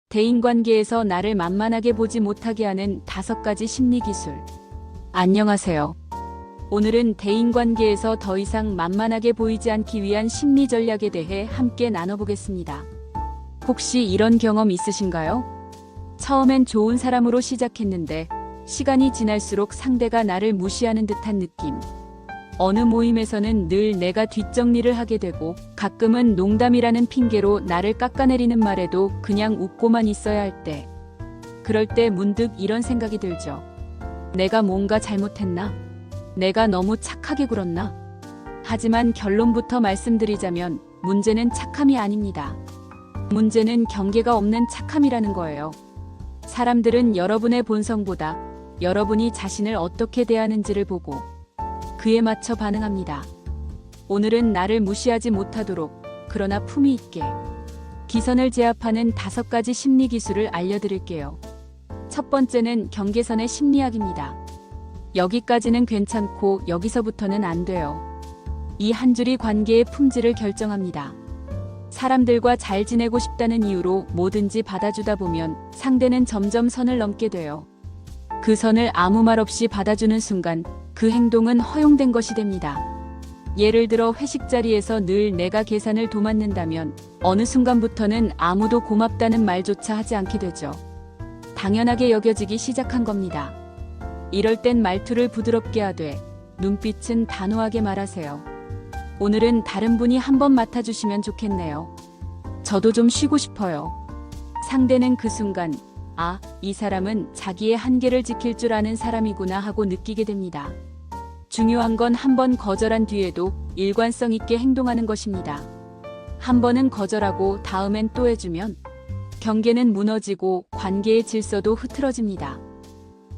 대인관계에서 나를 만만하게 보지 못하게 하는 5가지 심리 기술. 안녕하세요. 오늘은 대인관계에서 더 이상 만만하게 보이지 않기 위한 심리 전략에 대해 함께 나눠보겠습니다. 혹시 이런 경험 있으신가요? 처음엔 좋은 사람으로 시작했는데 시간이 지날수록 상대가 나를 무시하는 듯한 느낌. 어느 모임에서는 늘 내가 뒷정리를 하게 되고 가끔은 농담이라는 핑계로 나를 깎아내리는 말에도 그냥 웃고만 있어야 할 때. 그럴 때 문득 이런 생각이 들죠. 내가 뭔가 잘못했나? 내가 너무 착하게 굴었나? 하지만 결론부터 말씀드리자면 문제는 착함이 아닙니다. 문제는 경계가 없는 착함이라는 거예요. 사람들은 여러분의 본성보다 여러분이 자신을 어떻게 대하는지를 보고 그에 맞춰 반응합니다. 오늘은 나를 무시하지 못하도록 그러나 품위 있게 기선을 제압하는 5가지 심리 기술을 알려드릴게요. 첫 번째는 경계선의 심리학입니다. 여기까지는 괜찮고 여기서부터는 안 돼요. 이 한 줄이 관계의 품질을 결정합니다. 사람들과 잘 지내고 싶다는 이유로 뭐든지 받아주다 보면 상대는 점점 선을 넘게 돼요. 그 선을 아무 말 없이 받아주는 순간 그 행동은 허용된 것이 됩니다. 예를 들어 회식 자리에서 늘 내가 계산을 도맡는다면 어느 순간부터는 아무도 고맙다는 말조차 하지 않게 되죠. 당연하게 여겨지기 시작한 겁니다. 이럴 땐 말투를 부드럽게 하되 눈빛은 단호하게 말하세요. 오늘은 다른 분이 한번 맡아주시면 좋겠네요. 저도 좀 쉬고 싶어요. 상대는 그 순간 아, 이 사람은 자기의 한계를 지킬 줄 아는 사람이구나 하고 느끼게 됩니다. 중요한 건 한 번 거절한 뒤에도 일관성 있게 행동하는 것입니다. 한 번은 거절하고 다음엔 또 해주면 경계는 무너지고 관계의 질서도 흐트러집니다.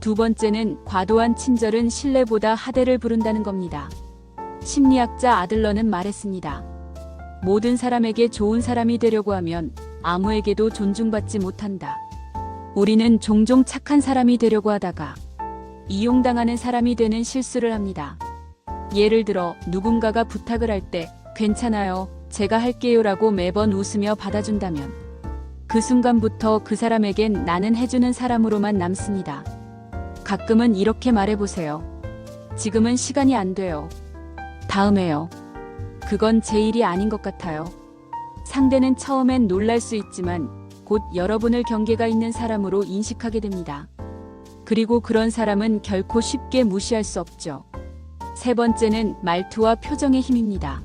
두 번째는 과도한 친절은 신뢰보다 하대를 부른다는 겁니다. 심리학자 아들러는 말했습니다. 모든 사람에게 좋은 사람이 되려고 하면 아무에게도 존중받지 못한다. 우리는 종종 착한 사람이 되려고 하다가 이용당하는 사람이 되는 실수를 합니다. 예를 들어 누군가가 부탁을 할 때 괜찮아요, 제가 할게요 라고 매번 웃으며 받아준다면 그 순간부터 그 사람에겐 나는 해주는 사람으로만 남습니다. 가끔은 이렇게 말해보세요. 지금은 시간이 안 돼요. 다음에요. 그건 제 일이 아닌 것 같아요. 상대는 처음엔 놀랄 수 있지만 곧 여러분을 경계가 있는 사람으로 인식하게 됩니다. 그리고 그런 사람은 결코 쉽게 무시할 수 없죠. 세 번째는 말투와 표정의 힘입니다.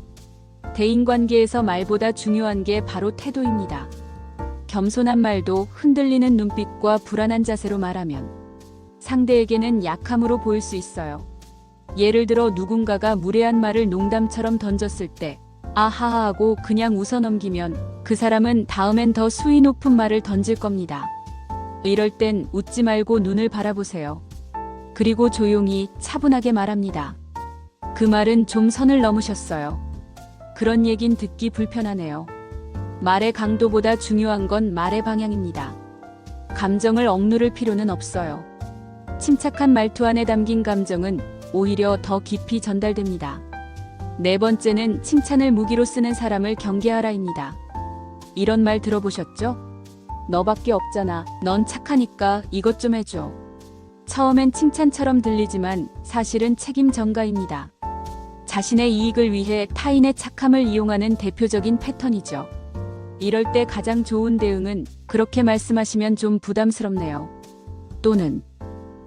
대인관계에서 말보다 중요한 게 바로 태도입니다. 겸손한 말도 흔들리는 눈빛과 불안한 자세로 말하면 상대에게는 약함으로 보일 수 있어요. 예를 들어 누군가가 무례한 말을 농담처럼 던졌을 때 아하하 하고 그냥 웃어넘기면 그 사람은 다음엔 더 수위 높은 말을 던질 겁니다. 이럴 땐 웃지 말고 눈을 바라보세요. 그리고 조용히 차분하게 말합니다. 그 말은 좀 선을 넘으셨어요. 그런 얘긴 듣기 불편하네요. 말의 강도보다 중요한 건 말의 방향입니다. 감정을 억누를 필요는 없어요. 침착한 말투 안에 담긴 감정은 오히려 더 깊이 전달됩니다. 네 번째는 칭찬을 무기로 쓰는 사람을 경계하라입니다. 이런 말 들어보셨죠? 너밖에 없잖아. 넌 착하니까 이것 좀 해줘. 처음엔 칭찬처럼 들리지만 사실은 책임 전가입니다. 자신의 이익을 위해 타인의 착함을 이용하는 대표적인 패턴이죠. 이럴 때 가장 좋은 대응은 그렇게 말씀하시면 좀 부담스럽네요. 또는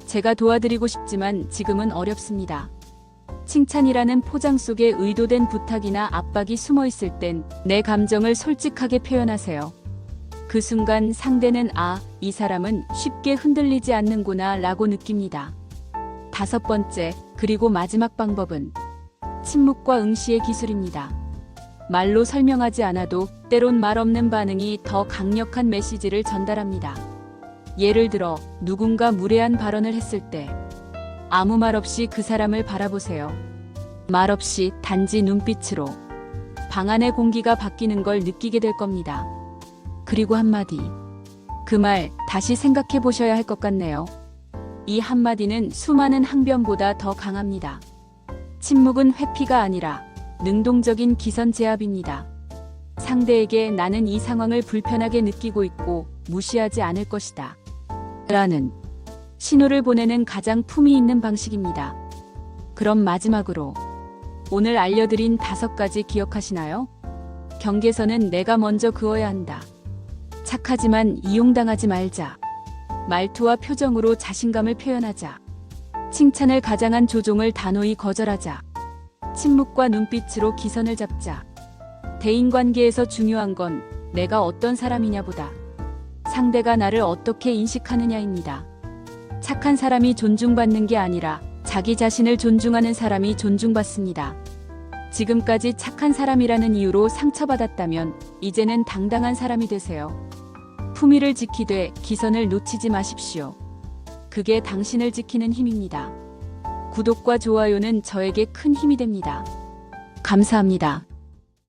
제가 도와드리고 싶지만 지금은 어렵습니다. 칭찬이라는 포장 속에 의도된 부탁이나 압박이 숨어 있을 땐 내 감정을 솔직하게 표현하세요. 그 순간 상대는 아, 이 사람은 쉽게 흔들리지 않는구나 라고 느낍니다. 5번째, 그리고 마지막 방법은 침묵과 응시의 기술입니다. 말로 설명하지 않아도 때론 말 없는 반응이 더 강력한 메시지를 전달합니다. 예를 들어 누군가 무례한 발언을 했을 때 아무 말 없이 그 사람을 바라보세요. 말 없이 단지 눈빛으로 방 안의 공기가 바뀌는 걸 느끼게 될 겁니다. 그리고 한마디. 그 말 다시 생각해 보셔야 할 것 같네요. 이 한마디는 수많은 항변보다 더 강합니다. 침묵은 회피가 아니라 능동적인 기선 제압입니다. 상대에게 나는 이 상황을 불편하게 느끼고 있고 무시하지 않을 것이다. 라는 신호를 보내는 가장 품위 있는 방식입니다. 그럼 마지막으로 오늘 알려드린 5가지 기억하시나요? 경계선은 내가 먼저 그어야 한다. 착하지만 이용당하지 말자. 말투와 표정으로 자신감을 표현하자. 칭찬을 가장한 조종을 단호히 거절하자. 침묵과 눈빛으로 기선을 잡자. 대인관계에서 중요한 건 내가 어떤 사람이냐보다 상대가 나를 어떻게 인식하느냐입니다. 착한 사람이 존중받는 게 아니라 자기 자신을 존중하는 사람이 존중받습니다. 지금까지 착한 사람이라는 이유로 상처받았다면 이제는 당당한 사람이 되세요. 품위를 지키되 기선을 놓치지 마십시오. 그게 당신을 지키는 힘입니다. 구독과 좋아요는 저에게 큰 힘이 됩니다. 감사합니다.